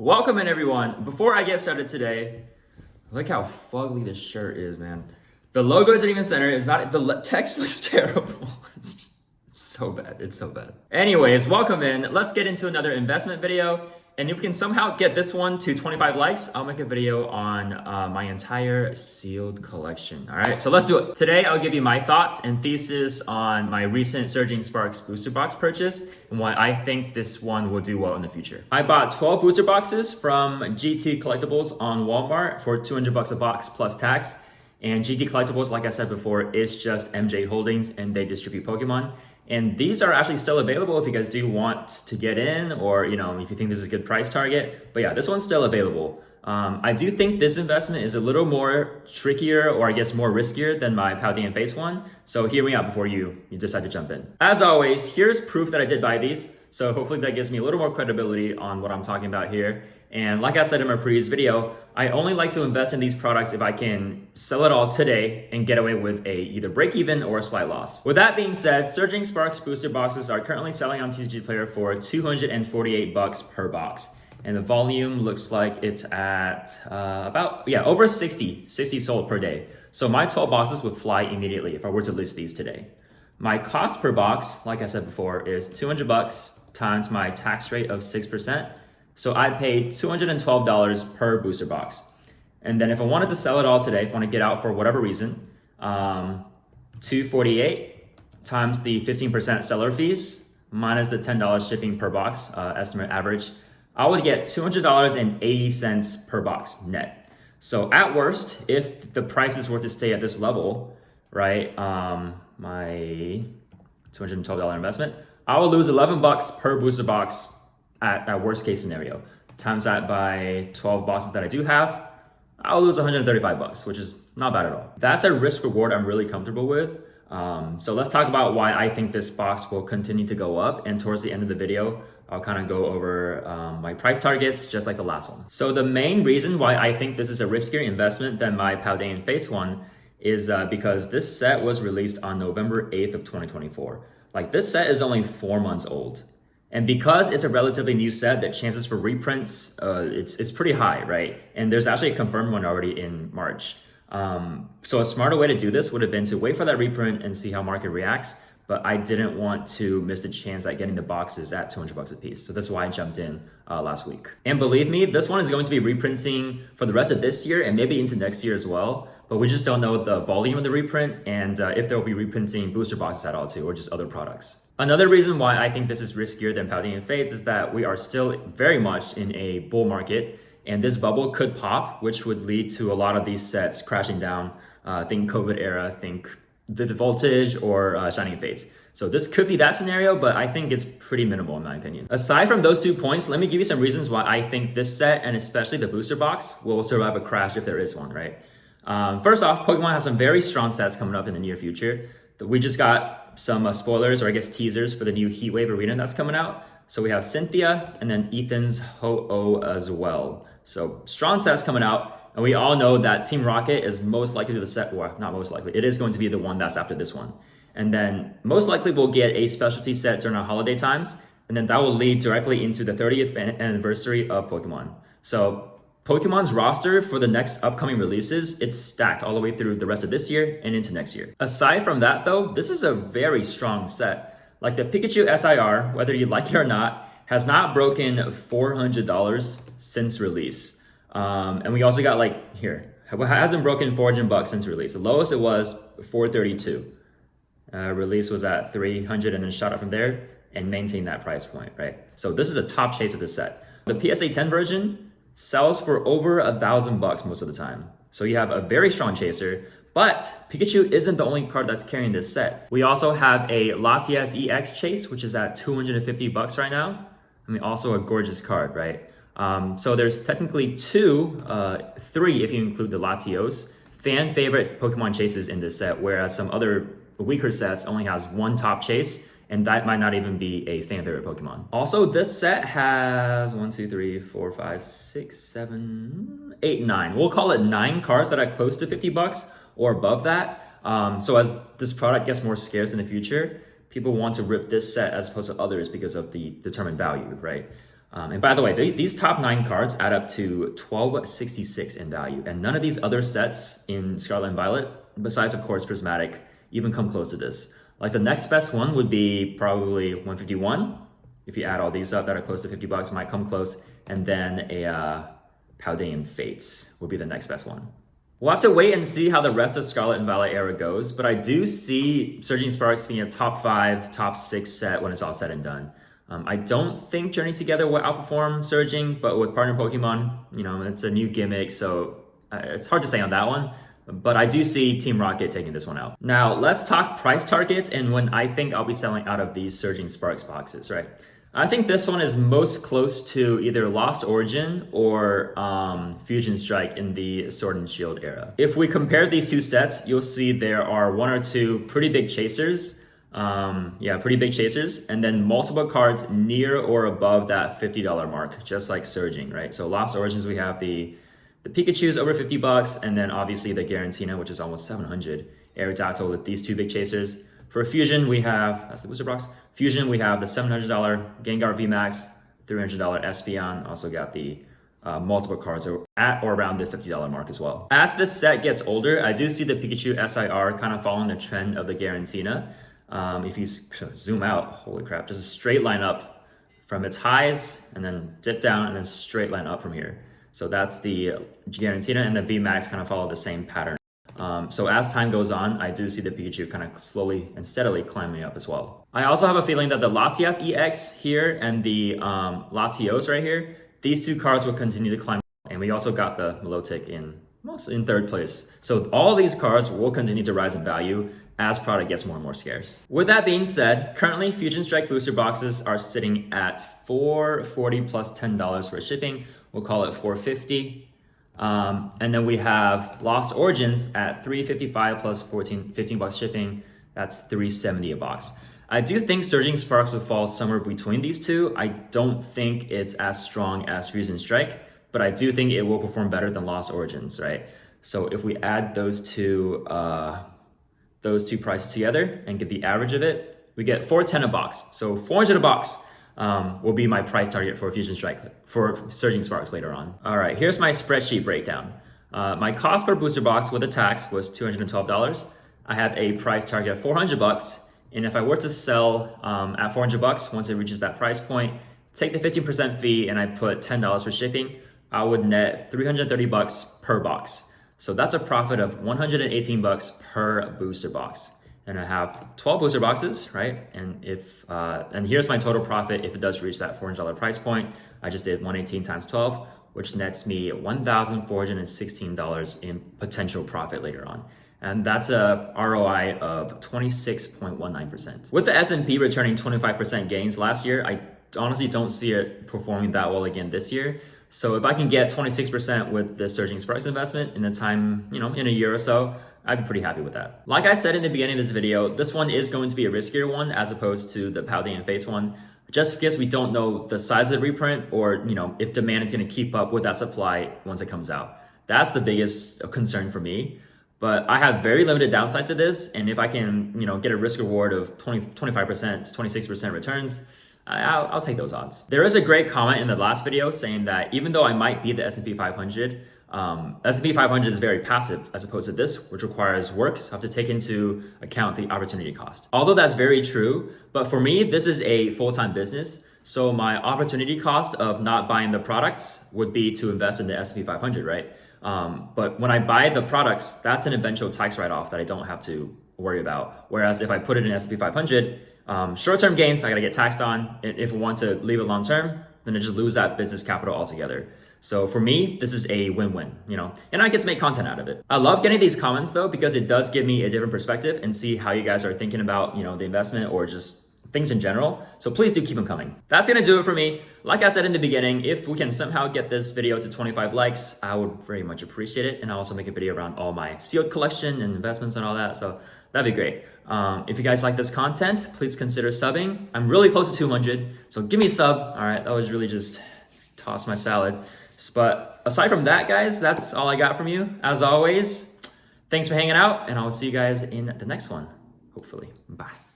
Welcome in, everyone. Before I get started today, look how fugly this shirt is, man. The logo isn't even centered. It's not. The text looks terrible. It's so bad. It's so bad. Anyways, welcome in. Let's get into another investment video. And if we can somehow get this one to 25 likes, I'll make a video on my entire sealed collection. All right, so let's do it. Today, I'll give you my thoughts and thesis on my recent Surging Sparks booster box purchase and why I think this one will do well in the future. I bought 12 booster boxes from GT Collectibles on Walmart for $200 a box plus tax. And GT Collectibles, like I said before, is just MJ Holdings and they distribute Pokemon. And these are actually still available if you guys do want to get in, or if you think this is a good price target. But yeah, this one's still available. I do think this investment is a little more trickier, or I guess more riskier than my Paldean Face one. So hear me out before you decide to jump in. As always, here's proof that I did buy these. So hopefully that gives me a little more credibility on what I'm talking about here. And like I said in my previous video, I only like to invest in these products if I can sell it all today and get away with a either break even or a slight loss. With that being said, Surging Sparks booster boxes are currently selling on TCG Player for $248 per box. And the volume looks like it's at over 60 sold per day. So my 12 boxes would fly immediately if I were to list these today. My cost per box, like I said before, is $200 times my tax rate of 6%. So I paid $212 per booster box. And then if I wanted to sell it all today, if I want to get out for whatever reason, $248 times the 15% seller fees minus the $10 shipping per box, estimate average, I would get $200.80 per box net. So at worst, if the prices were to stay at this level, right, my $212 investment, I will lose $11 per booster box at worst case scenario. Times that by 12 boxes that I do have, I'll lose $135, which is not bad at all. That's a risk reward I'm really comfortable with. So let's talk about why I think this box will continue to go up. And towards the end of the video, I'll kind of go over my price targets, just like the last one. So the main reason why I think this is a riskier investment than my Paldean Face one is because this set was released on November 8th of 2024. Like, this set is only 4 months old. And because it's a relatively new set, the chances for reprints, it's pretty high, right? And there's actually a confirmed one already in March. So a smarter way to do this would have been to wait for that reprint and see how market reacts. But I didn't want to miss the chance at getting the boxes at $200 a piece. So that's why I jumped in last week. And believe me, this one is going to be reprinting for the rest of this year and maybe into next year as well. But we just don't know the volume of the reprint and if they'll be reprinting booster boxes at all too, or just other products. Another reason why I think this is riskier than Paldean Fates is that we are still very much in a bull market, and this bubble could pop, which would lead to a lot of these sets crashing down. Think COVID era, think Vivid Voltage or Shining Fates. So this could be that scenario, but I think it's pretty minimal in my opinion. Aside from those 2 points, let me give you some reasons why I think this set, and especially the booster box, will survive a crash if there is one, right? First off, Pokemon has some very strong sets coming up in the near future. We just got some spoilers, or I guess teasers, for the new Heatwave Arena that's coming out. So we have Cynthia and then Ethan's Ho-Oh as well. So strong sets coming out. And we all know that Team Rocket is most likely the set, well, not most likely, it is going to be the one that's after this one. And then most likely we'll get a specialty set during our holiday times. And then that will lead directly into the 30th anniversary of Pokemon. So Pokemon's roster for the next upcoming releases, it's stacked all the way through the rest of this year and into next year. Aside from that though, this is a very strong set. Like the Pikachu SIR, whether you like it or not, has not broken $400 since release. And we also got hasn't broken $400 since release. The lowest it was $432. Release was at $300 and then shot up from there and maintained that price point, right? So this is a top chase of this set. The PSA 10 version sells for over $1,000 most of the time. So you have a very strong chaser, but Pikachu isn't the only card that's carrying this set. We also have a Latias EX chase, which is at $250 right now. I mean, also a gorgeous card, right? So there's technically three if you include the Latios, fan favorite Pokemon chases in this set, whereas some other weaker sets only has one top chase, and that might not even be a fan favorite Pokemon. Also, this set has 9. We'll call it 9 cards that are close to $50 or above that. So as this product gets more scarce in the future, people want to rip this set as opposed to others because of the determined value, right? And by the way, these top 9 cards add up to 1266 in value. And none of these other sets in Scarlet and Violet, besides of course Prismatic, even come close to this. Like the next best one would be probably 151. If you add all these up that are close to 50 bucks, might come close. And then a Paldean Fates would be the next best one. We'll have to wait and see how the rest of Scarlet and Violet era goes, but I do see Surging Sparks being a top 5, top 6 set when it's all said and done. I don't think Journey Together will outperform Surging, but with Partner Pokemon, you know, it's a new gimmick, so it's hard to say on that one. But I do see Team Rocket taking this one out. Now, let's talk price targets and when I think I'll be selling out of these Surging Sparks boxes, right? I think this one is most close to either Lost Origin or Fusion Strike in the Sword and Shield era. If we compare these two sets, you'll see there are 1 or 2 pretty big chasers. Pretty big chasers, and then multiple cards near or above that $50 mark, just like Surging, right? So Lost Origins, we have the Pikachu's over 50 bucks, and then obviously the Garantina, which is almost 700. Aerodactyl with these 2 big chasers. For Fusion, we have, that's the booster box. Fusion, we have the $700 Gengar VMAX, $300 Espeon. Also got the multiple cards at or around the $50 mark as well. As this set gets older, I do see the Pikachu SIR kind of following the trend of the Garantina. If you zoom out, holy crap, just a straight line up from its highs and then dip down and then straight line up from here. So that's the Garantina, and the VMAX kind of follow the same pattern. So as time goes on, I do see the Pikachu kind of slowly and steadily climbing up as well. I also have a feeling that the Latias EX here and the Latios right here, these 2 cards will continue to climb up. And we also got the Milotic in 3rd place. So all these cards will continue to rise in value as product gets more and more scarce. With that being said, currently Fusion Strike booster boxes are sitting at $440 plus $10 for shipping. We'll call it $450. And then we have Lost Origins at $355 plus 15 bucks shipping. That's $370 a box. I do think Surging Sparks will fall somewhere between these two. I don't think it's as strong as Fusion Strike, but I do think it will perform better than Lost Origins, right? So if we add those two prices together and get the average of it, we get $410 a box. So $400 a box will be my price target for Fusion Strike, for Surging Sparks later on. All right, here's my spreadsheet breakdown. My cost per booster box with a tax was $212. I have a price target of 400 bucks. And if I were to sell at 400 bucks, once it reaches that price point, take the 15% fee and I put $10 for shipping, I would net 330 bucks per box. So that's a profit of 118 bucks per booster box. And I have 12 booster boxes, right? And and here's my total profit if it does reach that $400 price point. I just did 118 times 12, which nets me $1,416 in potential profit later on. And that's a ROI of 26.19%. With the S&P returning 25% gains last year, I honestly don't see it performing that well again this year. So if I can get 26% with the Surging Sparks investment in a time, in a year or so, I'd be pretty happy with that. Like I said in the beginning of this video, this one is going to be a riskier one as opposed to the Paldean Fates one, just because we don't know the size of the reprint or, if demand is going to keep up with that supply once it comes out. That's the biggest concern for me. But I have very limited downside to this. And if I can, get a risk reward of 25%, 26% returns, I'll take those odds. There is a great comment in the last video saying that even though I might beat the S&P 500, S&P 500 is very passive as opposed to this, which requires work. So I have to take into account the opportunity cost. Although that's very true, but for me, this is a full-time business. So my opportunity cost of not buying the products would be to invest in the S&P 500, right? But when I buy the products, that's an eventual tax write-off that I don't have to worry about. Whereas if I put it in S&P 500, short-term gains, I gotta get taxed on. If I want to leave it long-term, then I just lose that business capital altogether. So for me, this is a win-win, and I get to make content out of it. I love getting these comments though, because it does give me a different perspective and see how you guys are thinking about, the investment or just things in general. So please do keep them coming. That's gonna do it for me. Like I said in the beginning, if we can somehow get this video to 25 likes, I would very much appreciate it. And I'll also make a video around all my sealed collection and investments and all that. So that'd be great. If you guys like this content, please consider subbing. I'm really close to 200, so give me a sub. All right, that was really just toss my salad. But aside from that, guys, that's all I got from you. As always, thanks for hanging out, and I'll see you guys in the next one, hopefully. Bye.